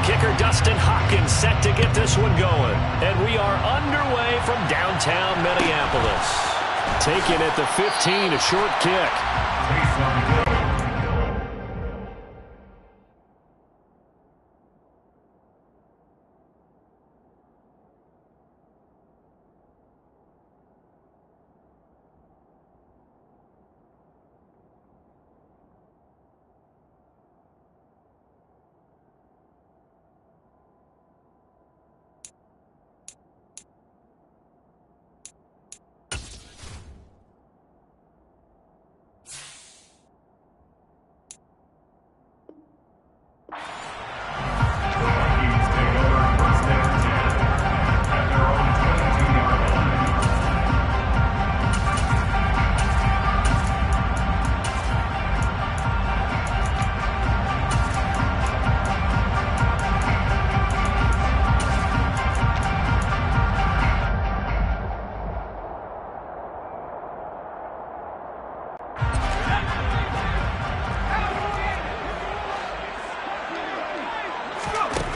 kicker Dustin Hopkins set to get this one going. And we are underway from downtown Minneapolis. Taken at the 15, a short kick.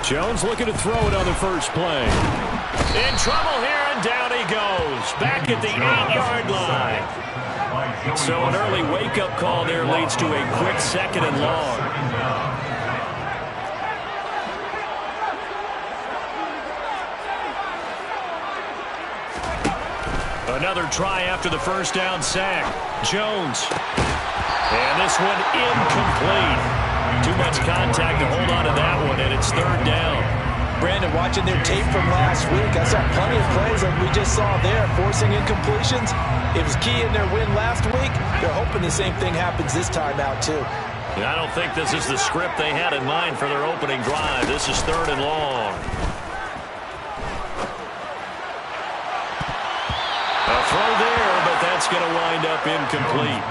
Jones looking to throw it on the first play. In trouble here, and down he goes. Back at the 8-yard line. So an early wake-up call there leads to a quick 2nd and long. Another try after the first down sack. Jones. And this one incomplete. Too much contact to hold on to that one, and it's 3rd down. Brandon, watching their tape from last week, I saw plenty of plays like we just saw there, forcing incompletions. It was key in their win last week. They're hoping the same thing happens this time out, too. I don't think this is the script they had in mind for their opening drive. This is 3rd and long. A throw there, but that's going to wind up incomplete.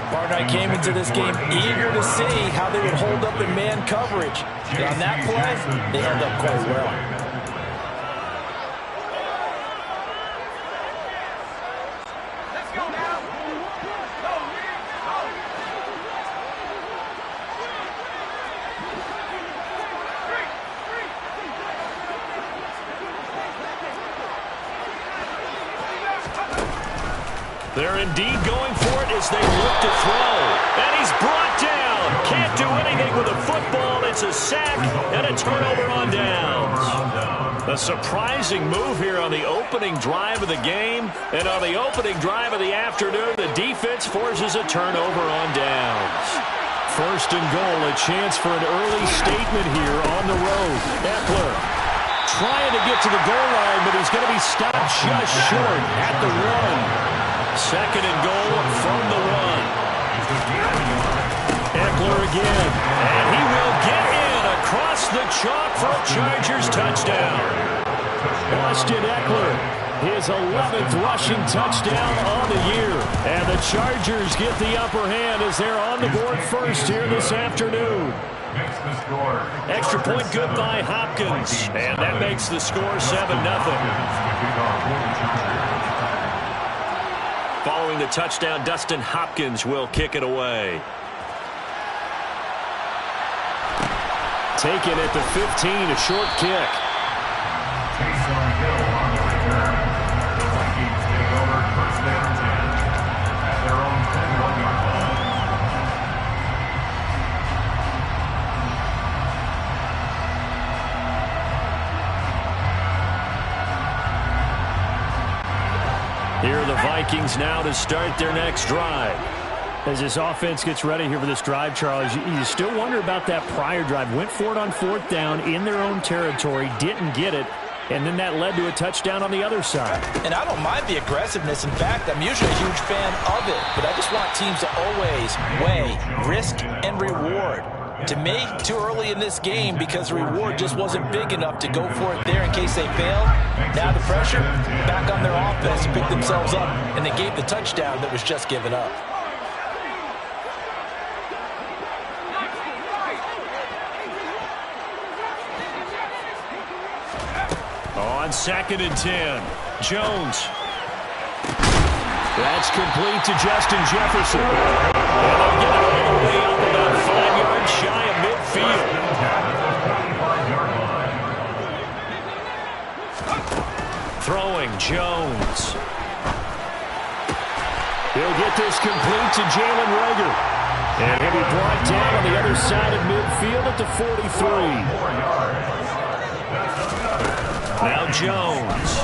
Partner, I came into this game eager to see how they would hold up in man coverage. And on that play, they held up quite well. They're indeed going for it as they look to throw. And he's brought down. Can't do anything with a football. It's a sack and a turnover on downs. A surprising move here on the opening drive of the game. And on the opening drive of the afternoon, the defense forces a turnover on downs. 1st and goal, a chance for an early statement here on the road. Eckler trying to get to the goal line, but he's going to be stopped just short at the 1. 2nd and goal from the 1. Eckler again, and he will get in across the chalk for a Chargers touchdown. Austin Eckler, his 11th rushing touchdown on the year. And the Chargers get the upper hand as they're on the board first here this afternoon. Extra point good by Hopkins, and that makes the score 7-0. Following the touchdown, Dustin Hopkins will kick it away. Taken at the 15, a short kick. Vikings take over 1st and 10 at their own 10-1-yard line. Here are the Vikings now to start their next drive. As this offense gets ready here for this drive, Charles, you still wonder about that prior drive. Went for it on 4th down in their own territory, didn't get it, and then that led to a touchdown on the other side. And I don't mind the aggressiveness. In fact, I'm usually a huge fan of it, but I just want teams to always weigh risk and reward. To me, too early in this game because the reward just wasn't big enough to go for it there in case they failed. Now the pressure, back on their offense to pick themselves up, and they gave the touchdown that was just given up. On 2nd and 10, Jones. That's complete to Justin Jefferson. And they'll get it all the way up about 5 yards shy of midfield. Jones. He'll get this complete to Jalen Reagor. And he'll be brought down on the other side of midfield at the 43. Now Jones.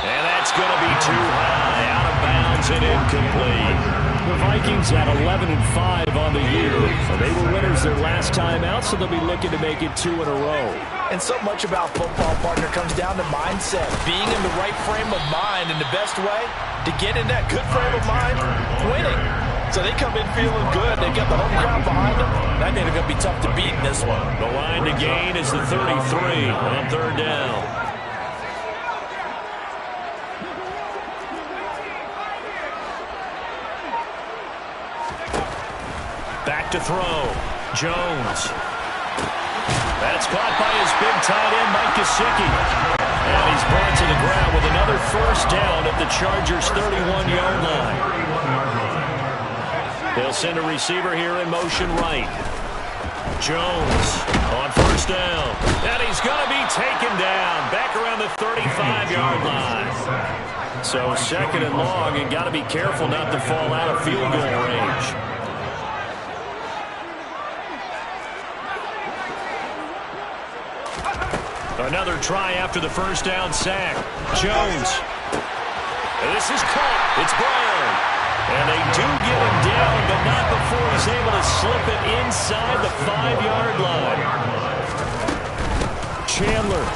And that's going to be too high, out of bounds and incomplete. The Vikings at 11-5 on the year. They were winners their last time out, so they'll be looking to make it 2 in a row. And so much about football, partner, comes down to mindset. Being in the right frame of mind, and the best way to get in that good frame of mind, winning. So they come in feeling good. They got the home crowd behind them. I think they're going to be tough to beat in this one. The line to gain is the 33 on third down. Back to throw. Jones. That's caught by his big tight end, Mike Gesicki. And he's brought to the ground with another first down at the Chargers' 31-yard line. They'll send a receiver here in motion right. Jones on first down. And he's going to be taken down back around the 35-yard line. So second and long, and got to be careful not to fall out of field goal range. Another try after the first down sack. Jones. This is caught. It's Brown. And they do get him down, but not before he's able to slip it inside the 5-yard line. Chandler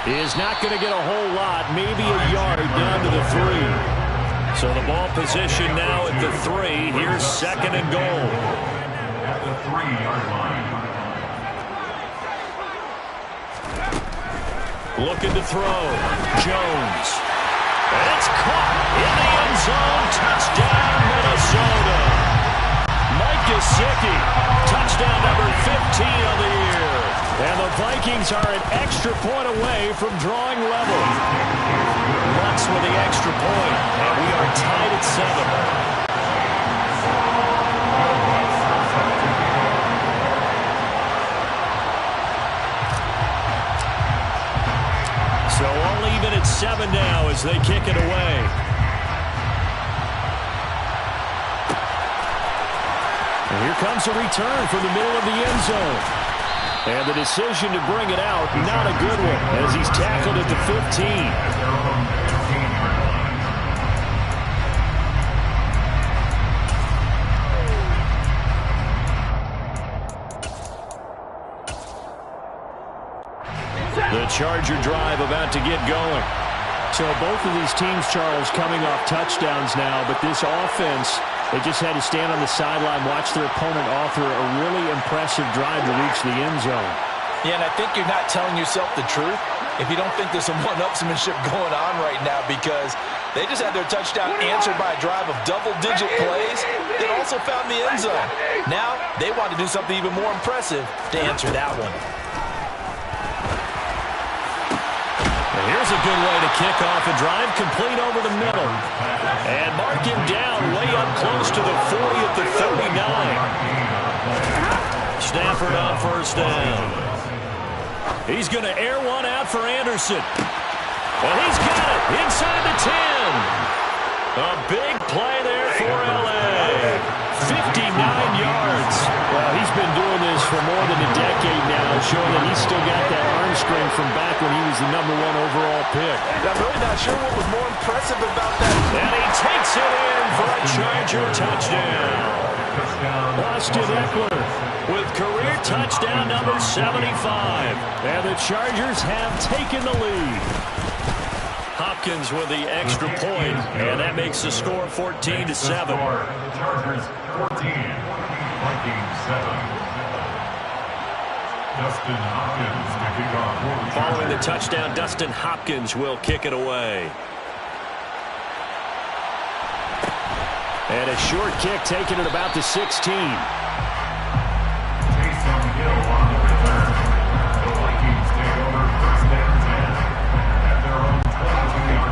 is not going to get a whole lot, maybe a yard down to the 3. So the ball position now at the 3. Here's second and goal. At the 3-yard line. Looking to throw. Jones. And it's caught in the end zone. Touchdown, Minnesota. Mike Gesicki. Touchdown number 15 on the year. And the Vikings are an extra point away from drawing level. Lutz with the extra point. And we are tied at 7. So all even at 7 now as they kick it away. And here comes a return from the middle of the end zone. And the decision to bring it out, not a good one, as he's tackled at the 15. The Charger drive about to get going. So both of these teams, Charles, coming off touchdowns now, but this offense, they just had to stand on the sideline, watch their opponent offer a really impressive drive to reach the end zone. Yeah, and I think you're not telling yourself the truth if you don't think there's some one-upsmanship going on right now, because they just had their touchdown answered by a drive of double-digit plays that also found the end zone. Now they want to do something even more impressive to answer that one. Here's a good way to kick off a drive, complete over the middle. And mark him down way up close to the 40 at the 39. Stafford on first down. He's going to air one out for Anderson. And he's got it inside the 10. A big play there for L.A. 59 yards. Well, he's been doing this for more than a decade now, showing that he's still got that arm strength from back when he was the #1 overall pick. I'm really not sure what was more impressive about that. And he takes it in for a Charger touchdown. Austin Eckler with career touchdown number 75. And the Chargers have taken the lead. Hopkins with the extra point, and that makes the score 14-7. Chargers 14, Vikings 7. Dustin Hopkins to kick off. Following the touchdown, Dustin Hopkins will kick it away. And a short kick taken at about the 16.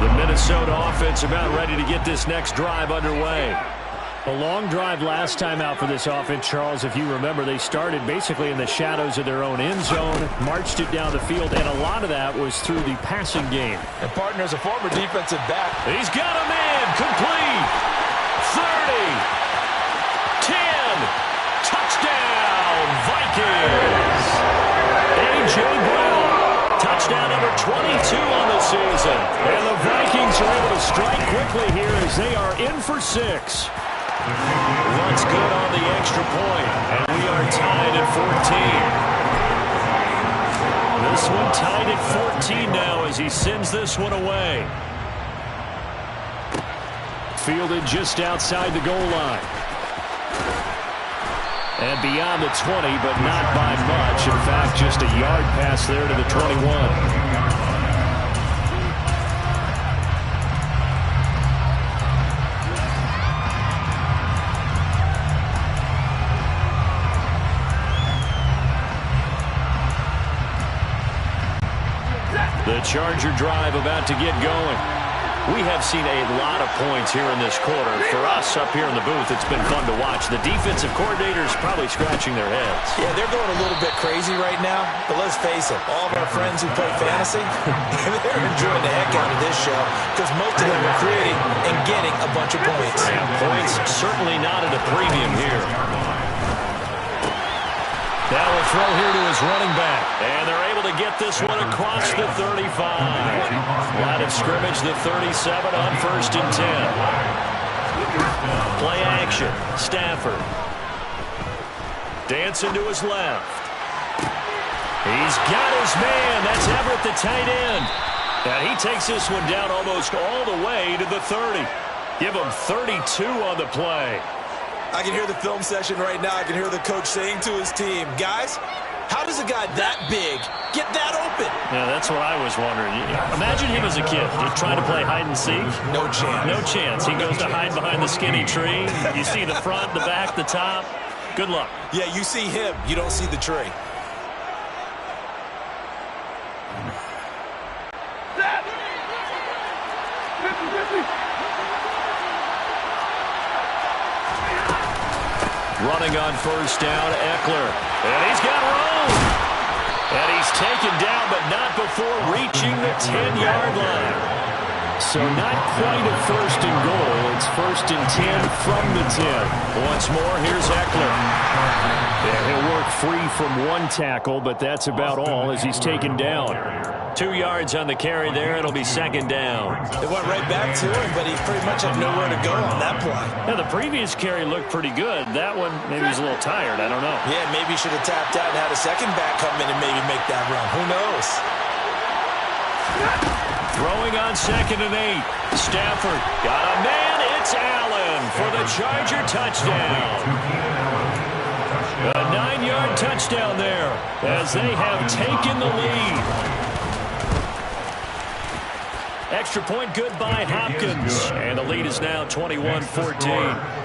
The Minnesota offense about ready to get this next drive underway. A long drive last time out for this offense, Charles. If you remember, they started basically in the shadows of their own end zone, marched it down the field, and a lot of that was through the passing game. And partner's a former defensive back. He's got a man. Complete. 30. 10. Touchdown, Vikings. A.J. Brown. Touchdown number 22 on the season. And the Vikings are able to strike quickly here as they are in for 6. Runs good on the extra point, and we are tied at 14. This one tied at 14 now as he sends this one away. Fielded just outside the goal line. And beyond the 20, but not by much. In fact, just a yard pass there to the 21. The Charger drive about to get going. We have seen a lot of points here in this quarter. For us up here in the booth, it's been fun to watch. The defensive coordinators probably scratching their heads. Yeah, they're going a little bit crazy right now. But let's face it, all of our friends who play fantasy, they're enjoying the heck out of this show because most of them are creating and getting a bunch of points. Yeah, points certainly not at a premium here. Now a throw here to his running back. And they're able to get this one across the 35. Line of scrimmage, the 37 on 1st and 10. Play action. Stafford. Dancing to his left. He's got his man. That's Everett, the tight end. And he takes this one down almost all the way to the 30. Give him 32 on the play. I can hear the film session right now. I can hear the coach saying to his team, guys, how does a guy that big get that open? Yeah, that's what I was wondering. Imagine him as a kid just trying to play hide and seek. No chance. No chance. He goes to hide behind the skinny tree. You see the front, the back, the top. Good luck. Yeah, you see him. You don't see the tree. Running on 1st down, Eckler. And he's got room. And he's taken down, but not before reaching the 10-yard line. So not quite a 1st and goal. It's 1st and 10 from the 10. Once more, here's Eckler. Yeah, he'll work free from one tackle, but that's about all as he's taken down. 2 yards on the carry there. It'll be 2nd down. It went right back to him, but he pretty much had nowhere to go on that play. Yeah, the previous carry looked pretty good. That one, maybe he's a little tired. I don't know. Yeah, maybe he should have tapped out and had a second back come in and maybe make that run. Who knows? Throwing on 2nd and 8. Stafford got a man. It's Allen for the Charger touchdown. A 9-yard touchdown there as they have taken the lead. Extra point good by Hopkins. And the lead is now 21-14.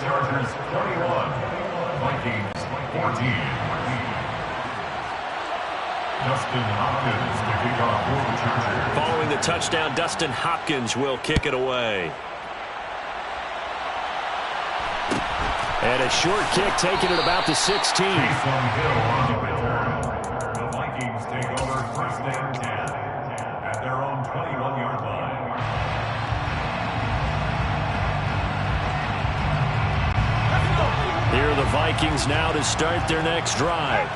Chargers 21, Vikings 14. Dustin Hopkins to kick off for the Chargers. Following the touchdown, Dustin Hopkins will kick it away. And a short kick taken at about the 16. Hill on the return. The Vikings take over 1st and 10 at their own 21-yard line. Here are the Vikings now to start their next drive.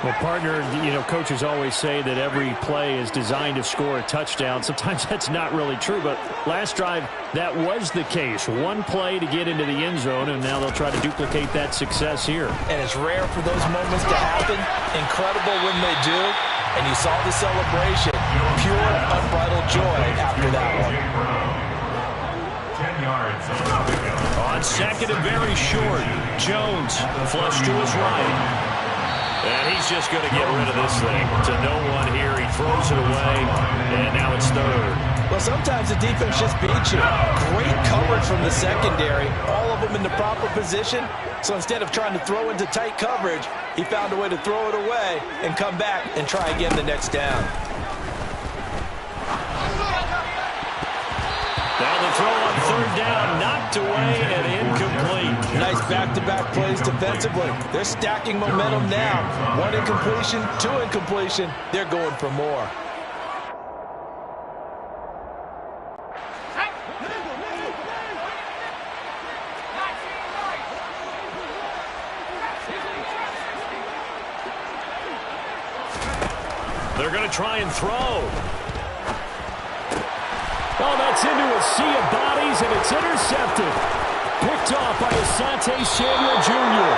Well, partner, coaches always say that every play is designed to score a touchdown. Sometimes that's not really true, but last drive, that was the case. One play to get into the end zone, and now they'll try to duplicate that success here. And it's rare for those moments to happen. Incredible when they do. And you saw the celebration. Pure, unbridled joy after that one. 10 yards on the pickup. On 2nd and very short, Jones flush to his right. And he's just going to get rid of this thing to no one here. He throws it away, and now it's 3rd. Well, sometimes the defense just beats you. Great coverage from the secondary. All of them in the proper position. So instead of trying to throw into tight coverage, he found a way to throw it away and come back and try again the next down. Now the throw on third down, knocked away and incomplete. Nice back-to-back plays defensively. They're stacking momentum now. One incompletion, two incompletion. They're going for more. They're going to try and throw. Oh, that's into a sea of bodies, and it's intercepted. Picked off by Asante Samuel Jr.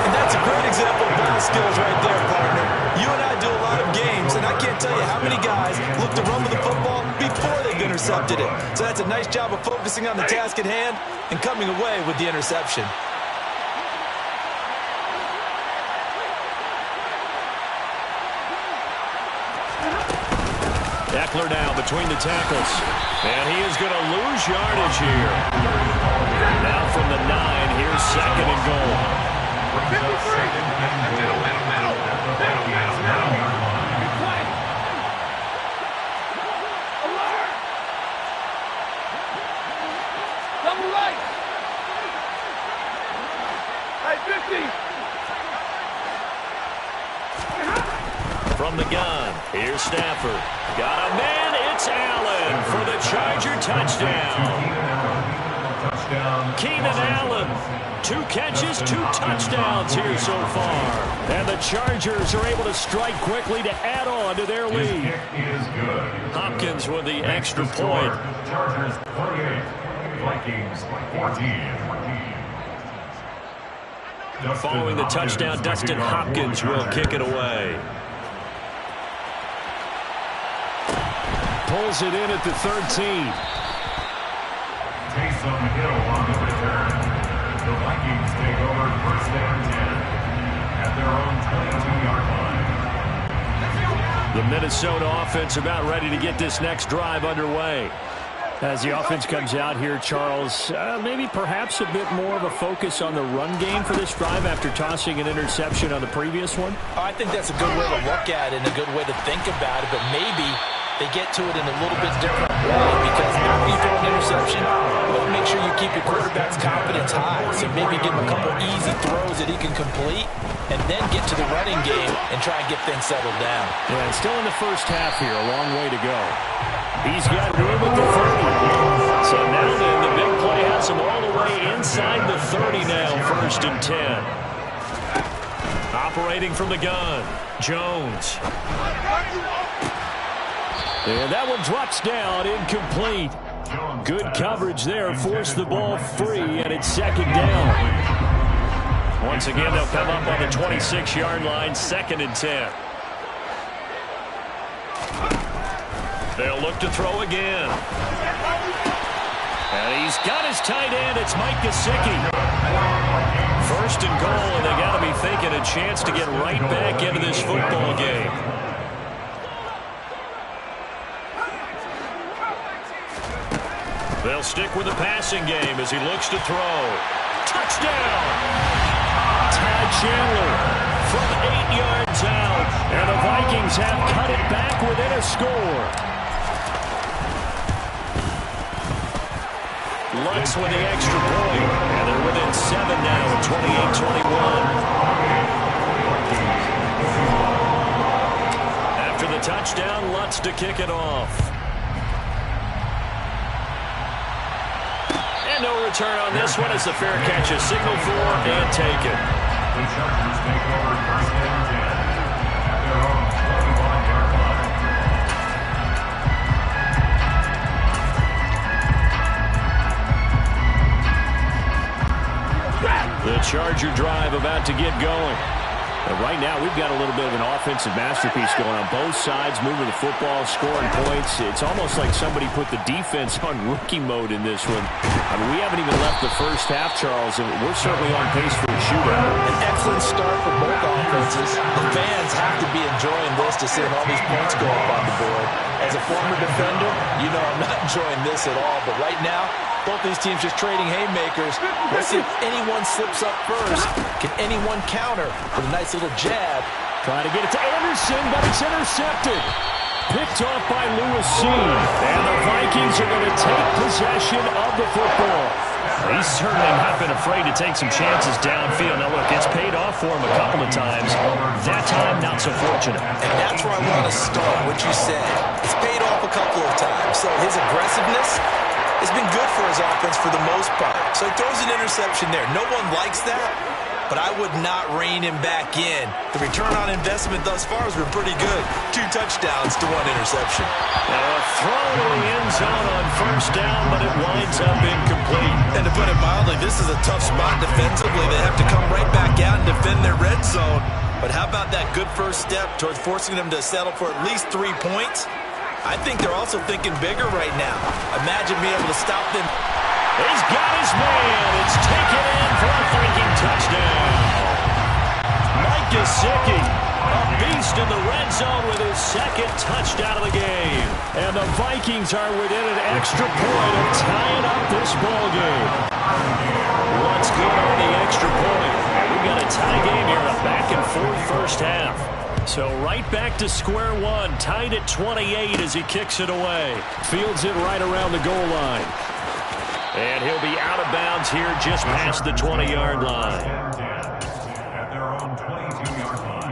And that's a great example of ball skills right there, partner. You and I do a lot of games, and I can't tell you how many guys look to run with the football before they've intercepted it. So that's a nice job of focusing on the task at hand and coming away with the interception. Eckler now between the tackles. And he is going to lose yardage here. Now from the 9, here's second and goal. Double right. Hey, 50. From the gun, here's Stafford. Got a man, it's Allen for the Charger touchdown. Keenan Allen, 2 catches, 2 touchdowns here so far. And the Chargers are able to strike quickly to add on to their lead. Hopkins with the extra point. Chargers 38, Vikings 14. Following the touchdown, Dustin Hopkins will kick it away. Pulls it in at the 13. Taysom Hill on the return. The Vikings take over first and 10 at their own 22-yard line. The Minnesota offense about ready to get this next drive underway. As the offense comes out here, Charles, maybe perhaps a bit more of a focus on the run game for this drive after tossing an interception on the previous one? I think that's a good way to look at it and a good way to think about it, but maybe they get to it in a little bit different way because after you throw an interception, you want to make sure you keep your quarterback's confidence high. So maybe give him a couple easy throws that he can complete and then get to the running game and try and get things settled down. Yeah, it's still in the first half here. A long way to go. He's got room at the 30. So now then, the big play has him all the way inside the 30 now, first and 10. Operating from the gun, Jones. And that one drops down, incomplete. Good coverage there, forced the ball free, and it's second down. Once again, they'll come up on the 26-yard line, second and 10. They'll look to throw again. And he's got his tight end. It's Mike Gesicki. First and goal, and they got to be thinking a chance to get right back into this football game. They'll stick with the passing game as he looks to throw. Touchdown! Ty Chandler From 8 yards out. and the Vikings have cut it back within a score. Lutz with the extra point. And they're within 7 now at 28-21. After the touchdown, Lutz to kick it off. And no return on this one as the fair catch is signaled for and taken. The Chargers take over first and 10 at their own 21-yard line. The Charger drive about to get going. And right now, we've got a little bit of an offensive masterpiece going on both sides, moving the football, scoring points. It's almost like somebody put the defense on rookie mode in this one. I mean, we haven't even left the first half, Charles, and we're certainly on pace for a shootout. An excellent start for both offenses. The fans have to be enjoying this to see all these points go up on the board. As a former defender, you know I'm not enjoying this at all, but right now, both these teams just trading haymakers. Let's see if anyone slips up first. Can anyone counter with a nice little jab? Trying to get it to Anderson, but it's intercepted. Picked off by Lewis C. And the Vikings are going to take possession of the football. He's certainly not been afraid to take some chances downfield. Now, look, it's paid off for him a couple of times. That time, not so fortunate. And that's where I want to start, what you said. It's paid off a couple of times. So his aggressiveness has been good for his offense for the most part. So he throws an interception there. No one likes that, but I would not rein him back in. The return on investment thus far has been pretty good. 2 touchdowns to 1 interception. Now a throw to the end zone on first down, but it winds up incomplete. And to put it mildly, this is a tough spot defensively. They have to come right back out and defend their red zone. But how about that good first step towards forcing them to settle for at least 3 points? I think they're also thinking bigger right now. Imagine being able to stop them. He's got his man. It's taken in for a Viking touchdown. Mike Gesicki, a beast in the red zone with his 2nd touchdown of the game. And the Vikings are within an extra point of tying up this ball game. What's good on the extra point? We got a tie game here, a back-and-forth first half. So right back to square one, tied at 28 as he kicks it away. Fields it right around the goal line. And he'll be out of bounds here just past the 20-yard line. At their own 22-yard line.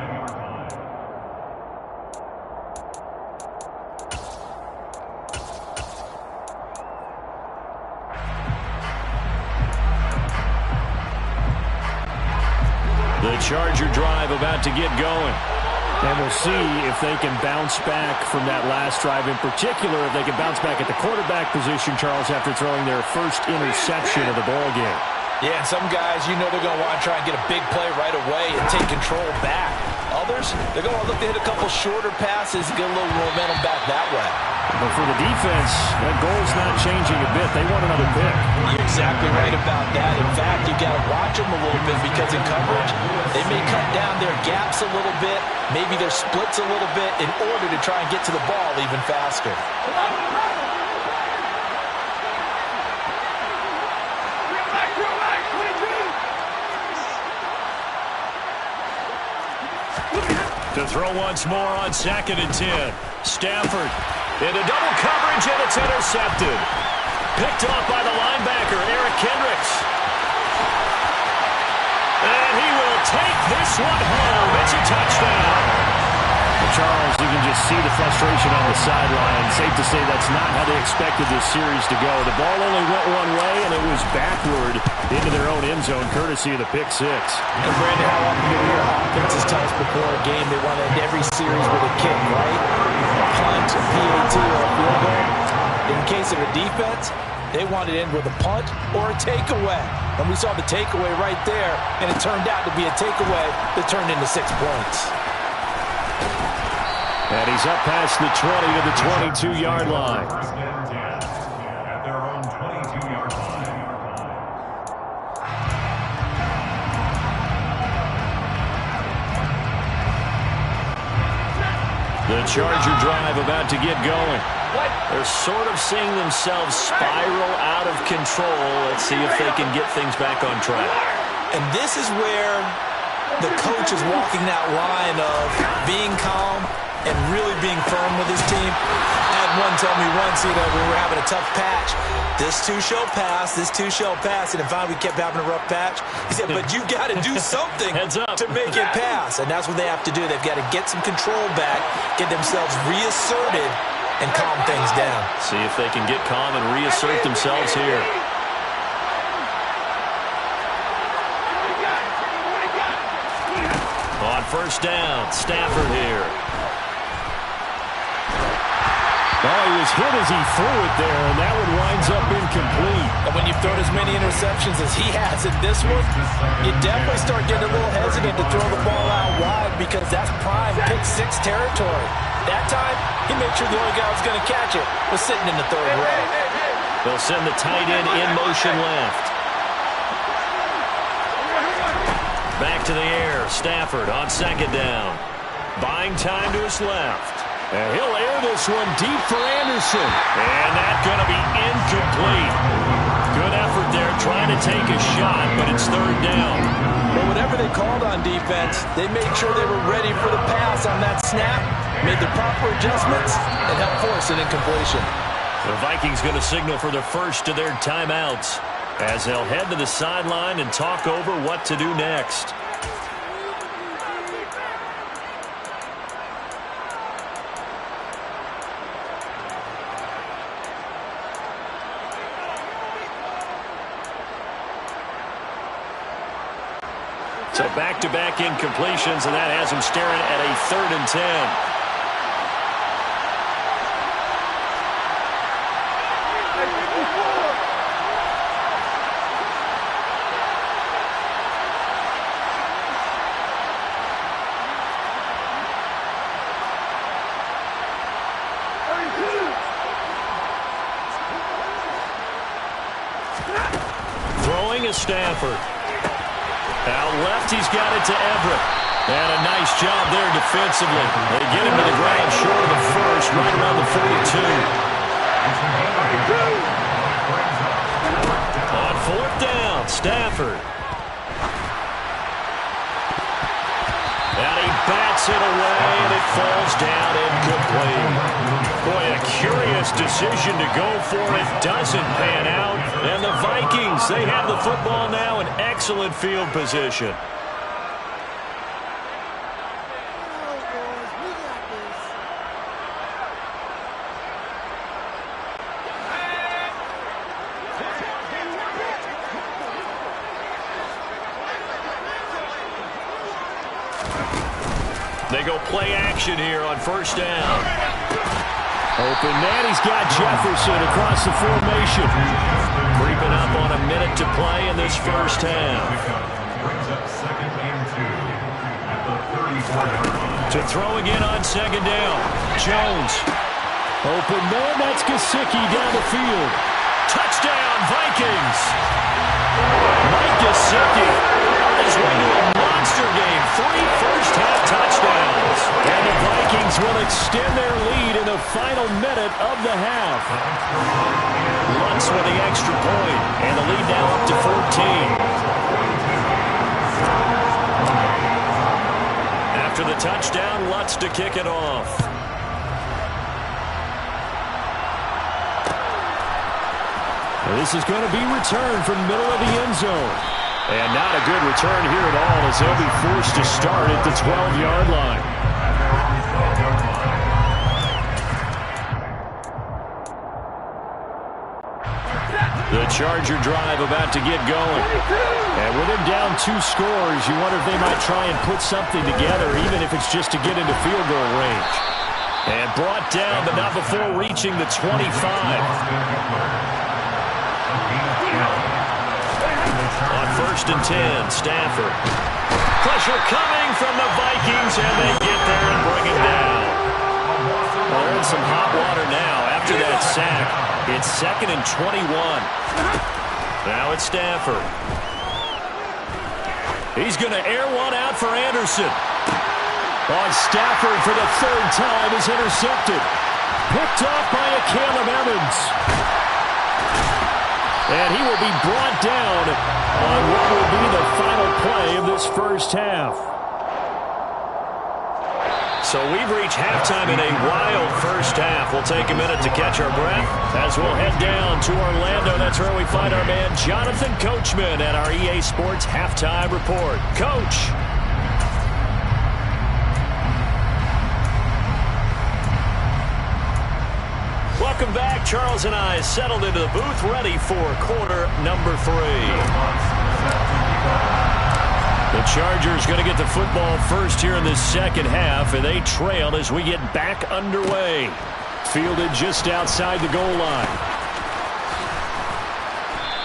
The Charger drive about to get going. And we'll see if they can bounce back from that last drive. In particular, if they can bounce back at the quarterback position, Charles, after throwing their first interception of the ball game. Yeah, and some guys, you know they're going to want to try and get a big play right away and take control back. Others, they're going to look to hit a couple shorter passes and get a little momentum back that way. But for the defense, that goal's not changing a bit. They want another pick. You're exactly right about that. In fact, you got to watch them a little bit because in coverage, they may cut down their gaps a little bit, maybe their splits a little bit in order to try and get to the ball even faster. To throw once more on 2nd and 10. Stafford into double coverage, and it's intercepted. Picked off by the linebacker, Eric Kendricks. And he will take this one home. It's a touchdown. Charles, you can just see the frustration on the sideline. Safe to say that's not how they expected this series to go. The ball only went one way, and it was backward into their own end zone, courtesy of the pick 6. And Brandon, how often do we hear offenses tell us before a game they want to end every series with a kick, right? A punt, a PAT, or a field goal. In case of a defense, they wanted to end with a punt or a takeaway. And we saw the takeaway right there, and it turned out to be a takeaway that turned into 6 points. And he's up past the 20 to the 22-yard line. First and 10 at their own 22-yard line. The Charger drive about to get going. They're sort of seeing themselves spiral out of control. Let's see if they can get things back on track. And this is where the coach is walking that line of being calm and really being firm with his team. I had one tell me once, we were having a tough patch. This too shall pass, this too shall pass. And finally we kept having a rough patch. He said, but you got to do something to make it pass. And that's what they have to do. They've got to get some control back, get themselves reasserted, and calm things down. See if they can get calm and reassert themselves here. On first down, Stafford here. Oh, he was hit as he threw it there, and that one winds up incomplete. And when you've thrown as many interceptions as he has in this one, you definitely start getting a little hesitant to throw the ball out wide because that's prime pick 6 territory. That time, he made sure the only guy who was going to catch it was sitting in the 3rd row. They'll send the tight end in motion left. Back to the air, Stafford on 2nd down. Buying time to his left. And he'll air this one deep for Anderson. And that's going to be incomplete. Good effort there trying to take a shot, but it's 3rd down. But whatever they called on defense, they made sure they were ready for the pass on that snap. made the proper adjustments, and helped force an incompletion. The Vikings going to signal for the first of their timeouts as they'll head to the sideline and talk over what to do next. So back-to-back incompletions, and that has him staring at a 3rd and 10. Throwing is Stafford. Out left, he's got it to Everett. And a nice job there defensively. They get him to the ground short of the first, right around the 42. On 4th down, Stafford. And he bats it away, and it falls down incomplete. Boy, a curious decision to go for it. Doesn't pan out. And the Vikings, they have the football now in excellent field position. They go play action here on 1st down. Open man, he's got Jefferson across the formation. Creeping up on a minute to play in this first half. Brings up 2nd and 2 at the 34-yard line. To throw again on 2nd down. Jones. Open man, that's Gesicki down the field. Touchdown, Vikings. Mike Gesicki on his way to a monster game. 3 first-half touchdowns. And the Vikings will extend their lead in the final minute of the half. Lutz with the extra point, and the lead now up to 14. After the touchdown, Lutz to kick it off. This is going to be returned from the middle of the end zone. And not a good return here at all as they'll be forced to start at the 12-yard line. The Charger drive about to get going. And with him down 2 scores, you wonder if they might try and put something together, even if it's just to get into field goal range. And brought down, but not before reaching the 25. On 1st and 10, Stafford. Pressure coming from the Vikings, and they get there and bring him down. They're in some hot water now after that sack. It's 2nd and 21. Now it's Stafford. He's going to air one out for Anderson. On Stafford for the 3rd time is intercepted. Picked off by a Caleb Evans. And he will be brought down on what will be the final play of this first half. So we've reached halftime in a wild first half. We'll take a minute to catch our breath as we'll head down to Orlando. That's where we find our man Jonathan Coachman at our EA Sports Halftime Report. Coach. Welcome back. Charles and I settled into the booth, ready for quarter number 3. The Chargers going to get the football first here in the second half, and they trail as we get back underway. Fielded just outside the goal line.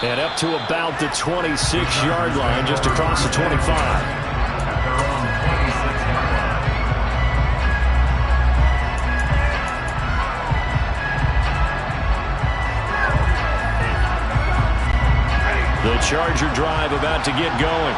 And up to about the 26-yard line, just across the 25. The Charger drive about to get going.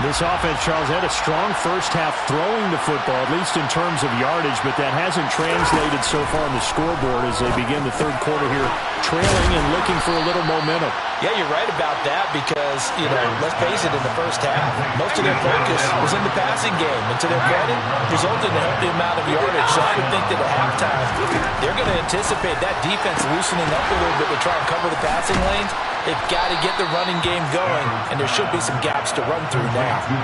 This offense, Charles, had a strong first half throwing the football, at least in terms of yardage, but that hasn't translated so far on the scoreboard as they begin the third quarter here, trailing and looking for a little momentum. Yeah, you're right about that because, let's face it, in the first half, most of their focus was in the passing game. And to their credit, resulted in a healthy amount of yardage. So I would expected at halftime. They're going to anticipate that defense loosening up a little bit to try and cover the passing lanes. They've got to get the running game going, and there should be some gaps to run through now. 22!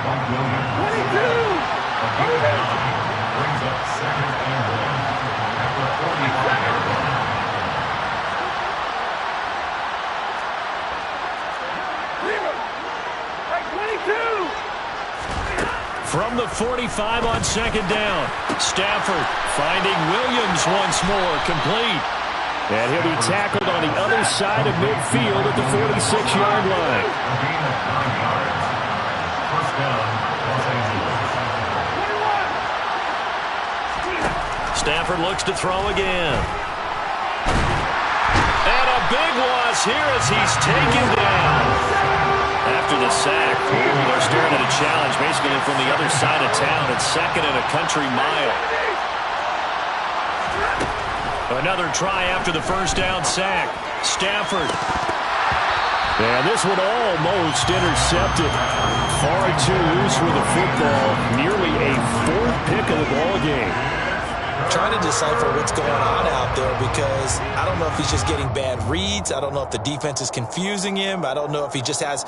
Brings up second and 1 after 45. From the 45 on second down, Stafford finding Williams once more, complete. And he'll be tackled on the other side of midfield at the 46-yard line. First down, Los Angeles. Stafford looks to throw again. And a big loss here as he's taken down. After the sack, they're staring at a challenge basically from the other side of town at second and a country mile. Another try after the first down sack. Stafford. And this one almost intercepted. Far too loose with the football. Nearly a fourth pick of the ball game. Trying to decipher what's going on out there because I don't know if he's just getting bad reads. I don't know if the defense is confusing him. I don't know if he just has,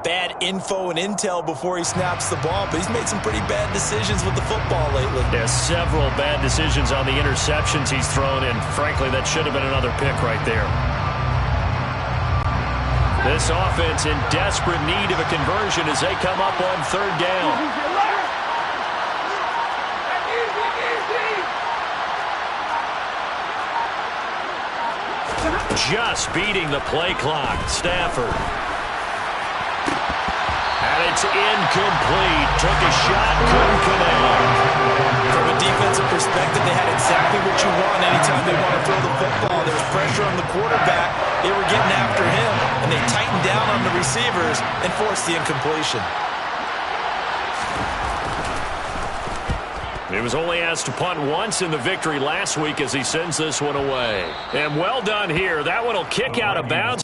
bad info and intel before he snaps the ball. But he's made some pretty bad decisions with the football lately. Yeah, several bad decisions on the interceptions he's thrown in. Frankly, that should have been another pick right there. This offense in desperate need of a conversion as they come up on third down. Just beating the play clock. Stafford. And it's incomplete. Took a shot, couldn't connect. From a defensive perspective, they had exactly what you want anytime they want to throw the football. There was pressure on the quarterback. They were getting after him, and they tightened down on the receivers and forced the incompletion. He was only asked to punt once in the victory last week as he sends this one away. And well done here. That one will kick out of bounds.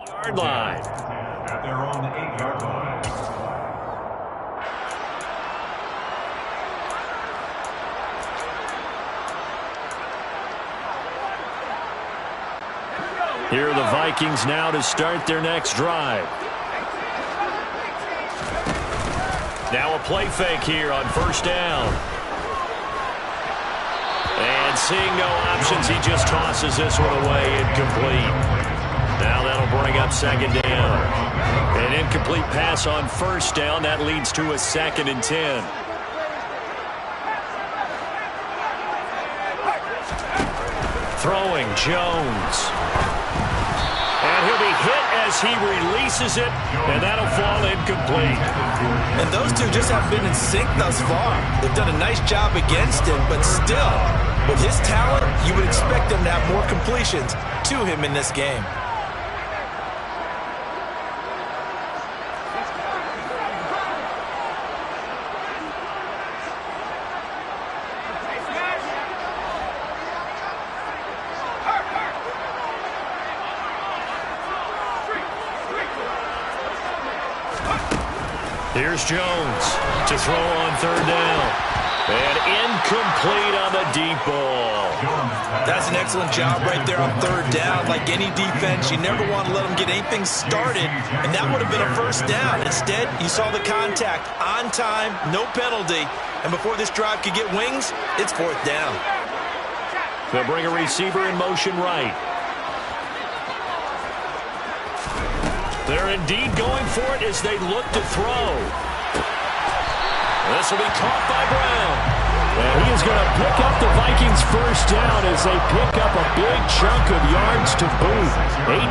Yard line. At their own 8-yard line. Here are the Vikings now to start their next drive. Now a play fake here on first down. And seeing no options, he just tosses this one away, incomplete. Now that'll bring up second down. An incomplete pass on first down. That leads to a 2nd and 10. Throwing Jones. And he'll be hit as he releases it, and that'll fall incomplete. And those two just haven't been in sync thus far. They've done a nice job against him, but still, with his talent, you would expect him to have more completions to him in this game. Here's Jones to throw on third down. And incomplete on the deep ball. That's an excellent job right there on third down. Like any defense, you never want to let them get anything started, and that would have been a first down. Instead, you saw the contact on time, no penalty, and before this drive could get wings, it's fourth down. They'll bring a receiver in motion right. They're indeed going for it as they look to throw. This will be caught by Brown. And he is going to pick up the Vikings first down as they pick up a big chunk of yards to boot.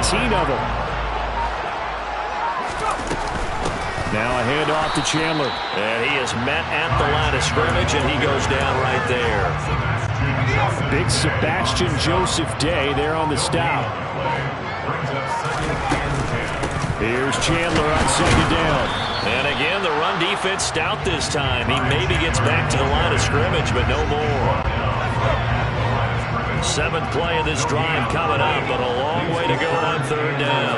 18 of them. Now a handoff to Chandler. And he is met at the line of scrimmage, and he goes down right there. Big Sebastian Joseph Day there on the stop. Brings up second and 10. Here's Chandler on second down. And again, the run defense stout this time. He maybe gets back to the line of scrimmage, but no more. Seventh play of this drive coming up, but a long way to go on third down.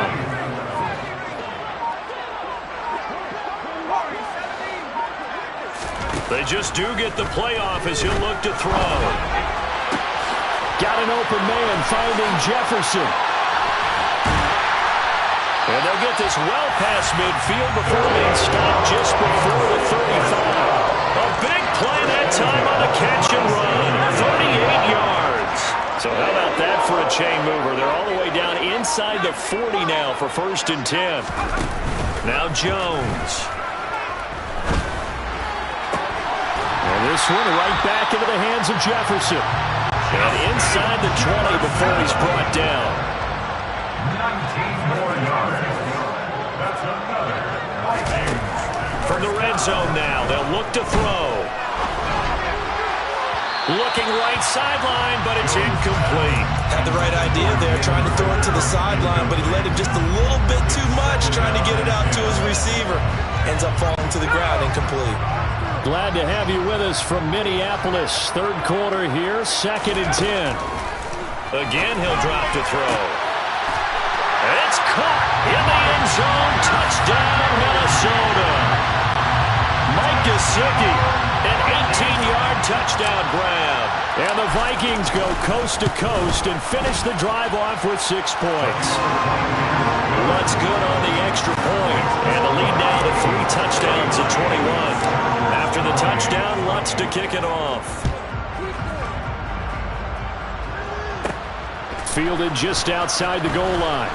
They just do get the playoff as he'll look to throw. Got an open man finding Jefferson. And they'll get this well past midfield before being stopped just before the 35. A big play that time on the catch and run. 38 yards. So how about that for a chain mover? They're all the way down inside the 40 now for 1st and 10. Now Jones. This one right back into the hands of Jefferson. And inside the 20 before he's brought down. 19 more yards. That's another Vikings. From the red zone now, they'll look to throw. Looking right sideline, but it's incomplete. Had the right idea there, trying to throw it to the sideline, but he led him just a little bit too much, trying to get it out to his receiver. Ends up falling to the ground, incomplete. Glad to have you with us from Minneapolis. Third quarter here, 2nd and 10. Again, he'll drop to throw. And it's caught in the end zone. Touchdown, Minnesota. Mike Gesicki, an 18-yard touchdown grab. And the Vikings go coast to coast and finish the drive off with 6 points. Lutz good on the extra point. And the lead now to 3 touchdowns at 21. After the touchdown, Lutz to kick it off. Fielded just outside the goal line.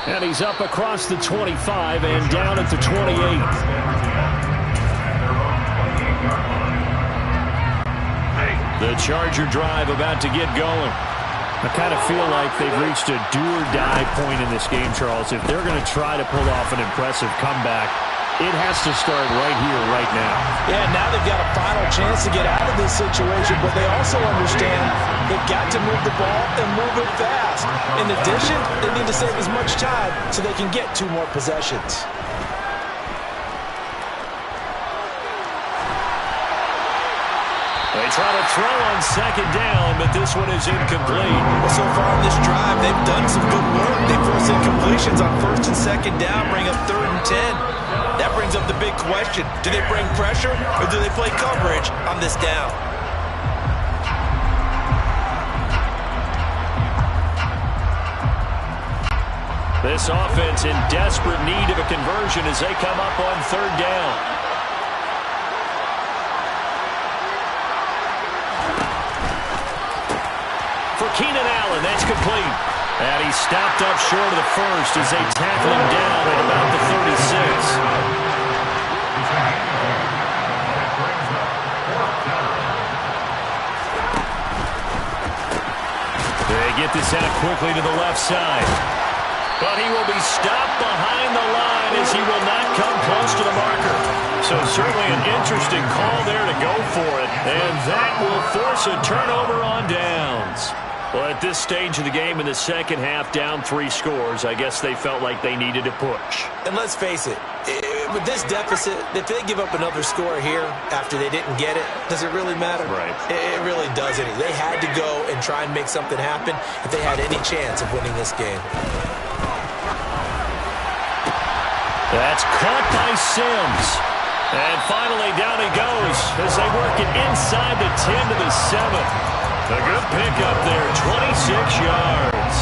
And he's up across the 25 and down at the 28. The Charger drive about to get going. I kind of feel like they've reached a do-or-die point in this game, Charles. If they're going to try to pull off an impressive comeback, it has to start right here, right now. Yeah, now they've got a final chance to get out of this situation, but they also understand they've got to move the ball and move it fast. In addition, they need to save as much time so they can get 2 more possessions. They try to throw on 2nd down, but this one is incomplete. Well, so far in this drive, they've done some good work. They force incompletions on 1st and 2nd down, bring up 3rd and 10. That brings up the big question. Do they bring pressure or do they play coverage on this down? This offense in desperate need of a conversion as they come up on 3rd down. For Keenan Allen, that's complete. And he's stopped up short of the first as they tackle him down at about the 36. They get this out quickly to the left side. But he will be stopped behind the line as he will not come close to the marker. So certainly an interesting call there to go for it. And that will force a turnover on downs. Well, at this stage of the game in the second half, down 3 scores, I guess they felt like they needed to push. And let's face it, with this deficit, if they give up another score here after they didn't get it, does it really matter? Right. It really doesn't. They had to go and try and make something happen if they had any chance of winning this game. That's caught by Sims. And finally down he goes as they work it inside the 10 to the 7. A good pickup there, 26 yards.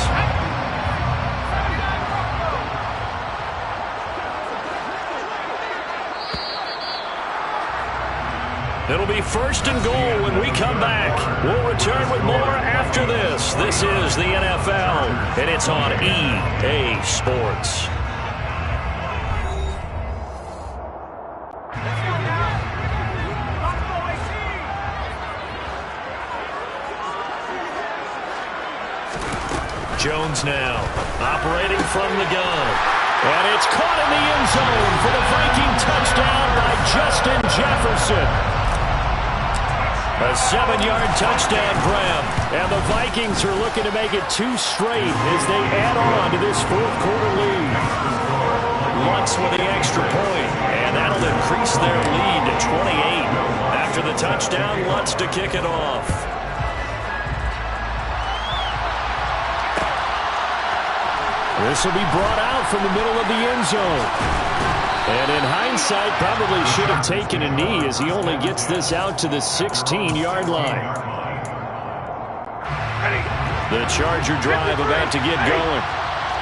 It'll be 1st and goal when we come back. We'll return with more after this. This is the NFL, and it's on EA Sports. Jones now, operating from the gun. And it's caught in the end zone for the Viking touchdown by Justin Jefferson. A 7-yard touchdown grab. And the Vikings are looking to make it 2 straight as they add on to this fourth quarter lead. Lutz with the extra point, and that'll increase their lead to 28. After the touchdown, Lutz to kick it off. This will be brought out from the middle of the end zone. And in hindsight, probably should have taken a knee as he only gets this out to the 16-yard line. The Charger drive about to get going.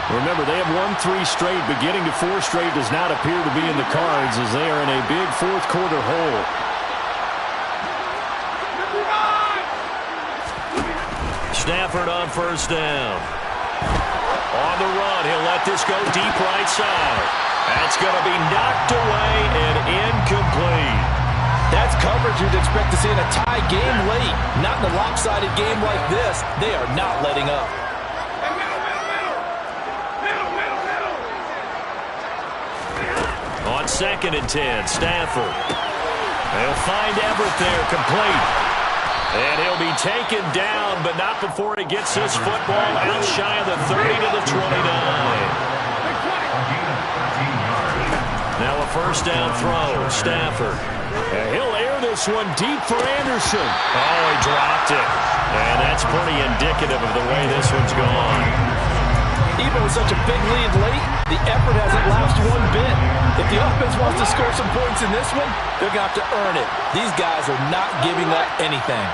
Remember, they have won 3 straight, but getting to 4 straight does not appear to be in the cards as they are in a big fourth quarter hole. Stafford on first down. On the run, he'll let this go deep right side. That's going to be knocked away and incomplete. That's coverage you'd expect to see in a tie game late. Not in a lopsided game like this. They are not letting up. On 2nd and 10, Stafford. They'll find Everett there, complete. And he'll be taken down, but not before he gets his football out shy of the 30 to the 29. Now a first down throw, Stafford. And he'll air this one deep for Anderson. Oh, he dropped it. And that's pretty indicative of the way this one's gone. Even with such a big lead late, the effort hasn't lapsed one bit. If the offense wants to score some points in this one, they're going to have to earn it. These guys are not giving up anything.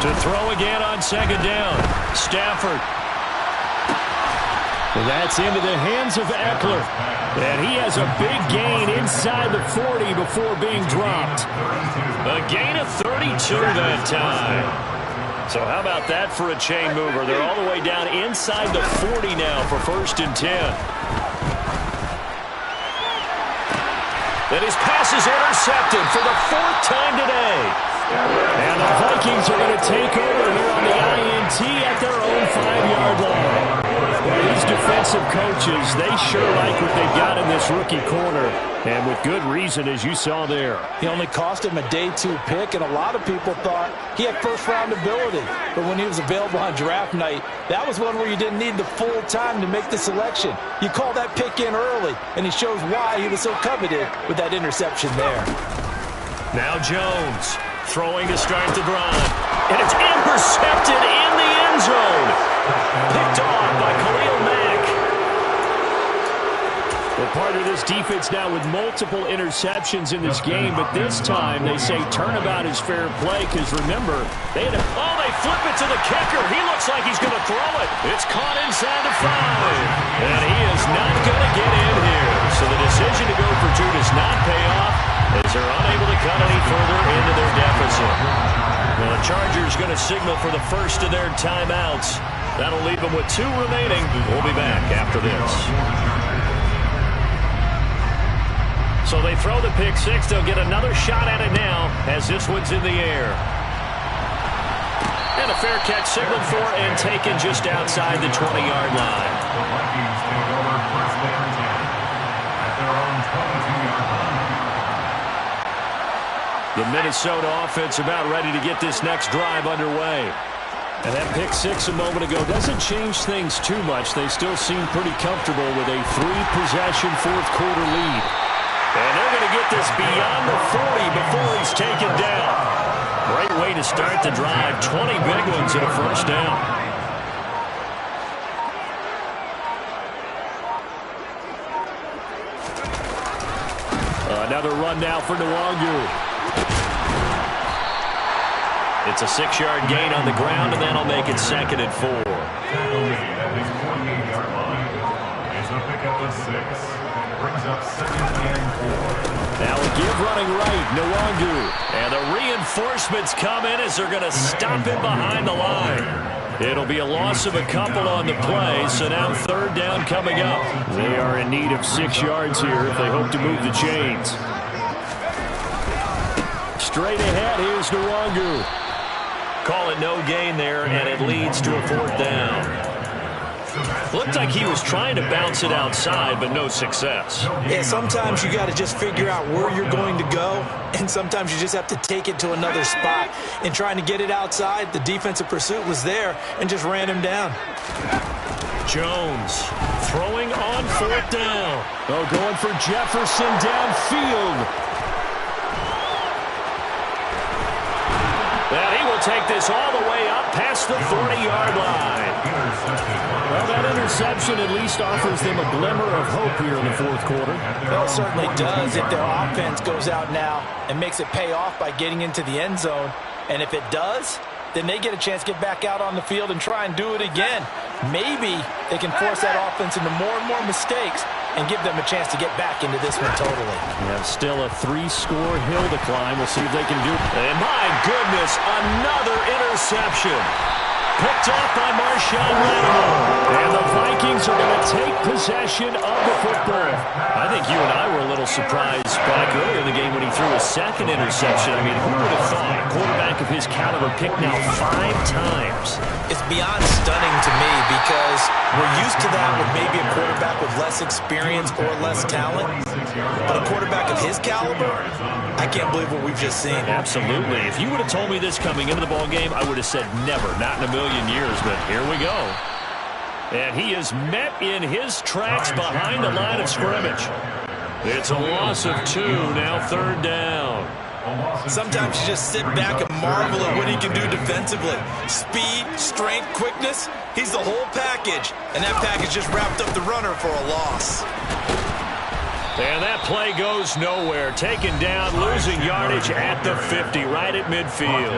To throw again on 2nd down, Stafford. That's into the hands of Eckler. And he has a big gain inside the 40 before being dropped. A gain of 32 that time. So how about that for a chain mover? They're all the way down inside the 40 now for 1st and 10. Then his pass is intercepted for the 4th time today. And the Vikings are going to take over here on the INT at their own 5-yard line. These defensive coaches, they sure like what they've got in this rookie corner. And with good reason, as you saw there. He only cost him a day 2 pick, and a lot of people thought he had first-round ability. But when he was available on draft night, that was one where you didn't need the full time to make the selection. You call that pick in early, and he shows why he was so coveted with that interception there. Now Jones throwing to start the drive. And it's intercepted in the end zone. Picked off by Khalil Mack. Well, part of this defense now with multiple interceptions in this game, but this time they say turnabout is fair play because remember, they flip it to the kicker. He looks like he's going to throw it. It's caught inside the 5. And he is not going to get in here. So the decision to go for 2 does not pay off as they're unable to cut any further into their deficit. Well, the Chargers going to signal for the first of their timeouts. That'll leave them with 2 remaining. We'll be back after this. So they throw the pick 6. They'll get another shot at it now as this one's in the air. And a fair catch signaled for and taken just outside the 20-yard line. The Vikings take over 1st and 10 at their own 22-yard line. The Minnesota offense about ready to get this next drive underway. And that pick 6 a moment ago doesn't change things too much. They still seem pretty comfortable with a 3-possession fourth quarter lead. And they're going to get this beyond the 40 before he's taken down. Great way to start the drive. 20 big ones and a first down. Another run now for Nwangu. It's a 6-yard gain on the ground, and that'll make it 2nd and 4. Tackle made at his 28-yard line. It's a pickup of 6. Brings up 2nd and 4. Now a give running right, Nwangu. And the reinforcements come in as they're going to stop him behind the line. It'll be a loss of a couple on the play, so now 3rd down coming up. They are in need of 6 yards here if they hope to move the chains. Straight ahead, here's Nwangu. Call it no gain there, and it leads to a 4th down. Looked like he was trying to bounce it outside, but no success. Yeah, sometimes you got to just figure out where you're going to go, and sometimes you just have to take it to another spot. And trying to get it outside, the defensive pursuit was there and just ran him down. Jones throwing on 4th down. Oh, going for Jefferson downfield. And he will take this all the way up past the 40-yard line. Well, that interception at least offers them a glimmer of hope here in the 4th quarter. Well, it certainly does if their offense goes out now and makes it pay off by getting into the end zone. And if it does, then they get a chance to get back out on the field and try and do it again. Maybe they can force that offense into more and more mistakes and give them a chance to get back into this one totally. We have still a 3-score hill to climb. We'll see if they can do it. And my goodness, another interception. Picked off by Marshawn Lattimore. And the Vikings are going to take possession of the football. I think you and I were a little surprised back earlier in the game when he threw his 2nd interception. I mean, who would have thought a quarterback of his caliber picked now 5 times? It's beyond stunning to me because we're used to that with maybe a quarterback with less experience or less talent. But a quarterback of his caliber, I can't believe what we've just seen. Absolutely. If you would have told me this coming into the ball game, I would have said never, not in a million years, but here we go. And he is met in his tracks behind the line of scrimmage. It's a loss of 2, now 3rd down. Sometimes you just sit back and marvel at what he can do defensively. Speed, strength, quickness, he's the whole package. And that package just wrapped up the runner for a loss. And that play goes nowhere. Taken down, losing yardage at the 50, right at midfield.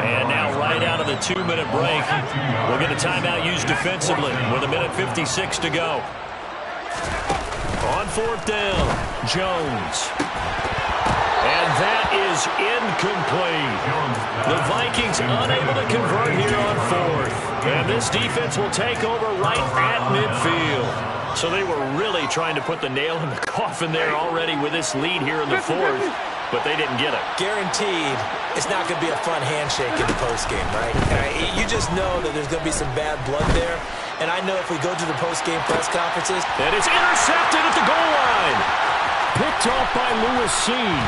And now right out of the 2-minute break, we'll get a timeout used defensively with 1:56 to go. On 4th down, Jones. And that is incomplete. The Vikings unable to convert here on 4th. And this defense will take over right at midfield. So they were really trying to put the nail in the coffin there already with this lead here in the 4th, but they didn't get it. Guaranteed, it's not going to be a fun handshake in the postgame, right? You just know that there's going to be some bad blood there. And I know if we go to the postgame press conferences. And it's intercepted at the goal line. Picked off by Lewis Seen.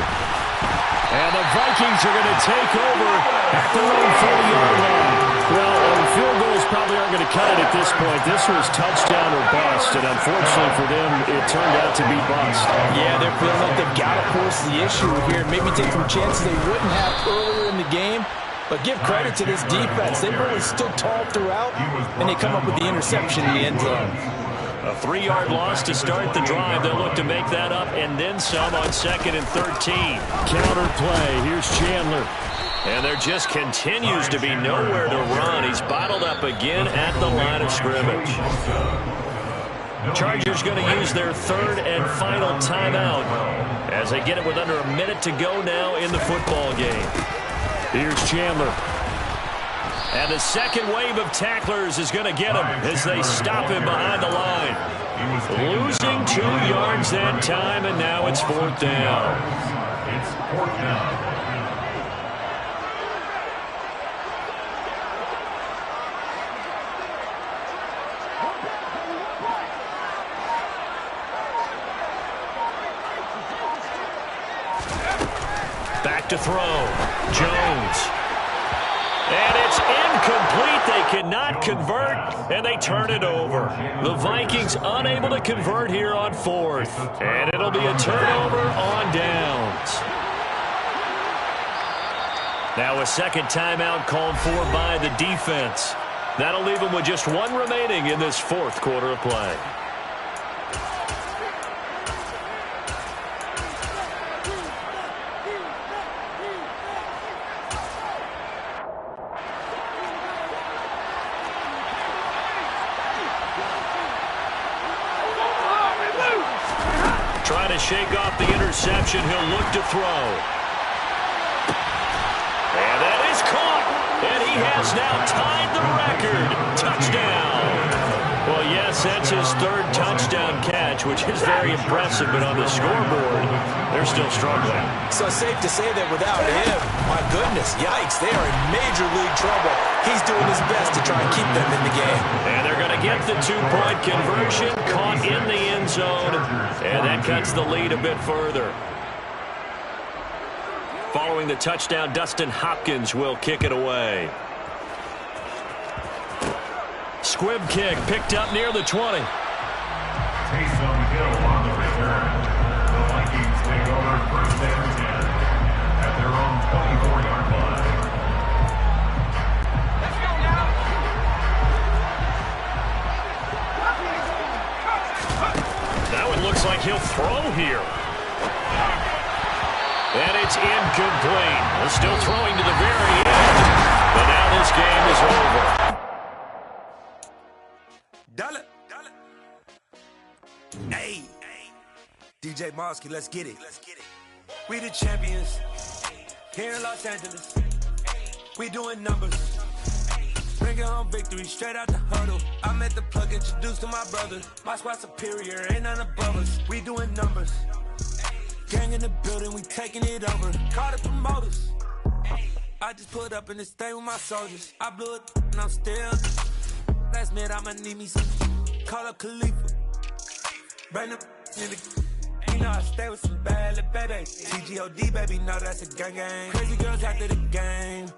And the Vikings are going to take over at their own 40-yard line. Well, field goals probably aren't going to cut it at this point. This was touchdown or bust, and unfortunately for them, it turned out to be bust. Yeah, they're feeling like they've got to force the issue here. Maybe take some chances they wouldn't have earlier in the game. But give credit to this defense. They've really stood tall throughout, and they come up with the interception in the end zone. A 3-yard loss to start the drive. They'll look to make that up and then some on 2nd and 13. Counter play. Here's Chandler. And there just continues to be nowhere to run. He's bottled up again at the line of scrimmage. Chargers going to use their 3rd and final timeout as they get it with under a minute to go now in the football game. Here's Chandler. And the second wave of tacklers is going to get him as they stop him behind the line. Losing 2 yards that time, and now it's 4th down. It's 4th down. Back to throw. Jones. And it's incomplete. They cannot convert, and they turn it over. The Vikings unable to convert here on 4th. And it'll be a turnover on downs. Now a second timeout called for by the defense. That'll leave them with just 1 remaining in this 4th quarter of play. Trying to shake off the interception. He'll look to throw. And that is caught. And he has now tied the record. Touchdown. Well, yes, that's his 3rd touchdown catch. catch, which is very impressive, but on the scoreboard, they're still struggling. So it's safe to say that without him, my goodness, yikes, they are in major league trouble. He's doing his best to try and keep them in the game. And they're going to get the two-point conversion, caught in the end zone, and that cuts the lead a bit further. Following the touchdown, Dustin Hopkins will kick it away. Squib kick picked up near the 20. Taysom Hill on the return. The Vikings take over first and 10 at their own 24-yard line. Let's go now. That one looks like he'll throw here. And it's incomplete. They're still throwing to the very end. But now this game is over. Dollar. Hey, DJ Mosky, let's get it. We the champions here in Los Angeles. We doing numbers. Bringing home victory straight out the huddle. I met the plug, introduced to my brother. My squad superior, ain't none above us. We doing numbers. Gang in the building, we taking it over. Call the promoters. I just put up in this thing with my soldiers. I blew it and I'm still. Last minute I'ma need me some. Call up Khalifa. Bring them in the. You know I stay with some bad little baby. TGOD baby, know that's a gang gang. Crazy girls after the game.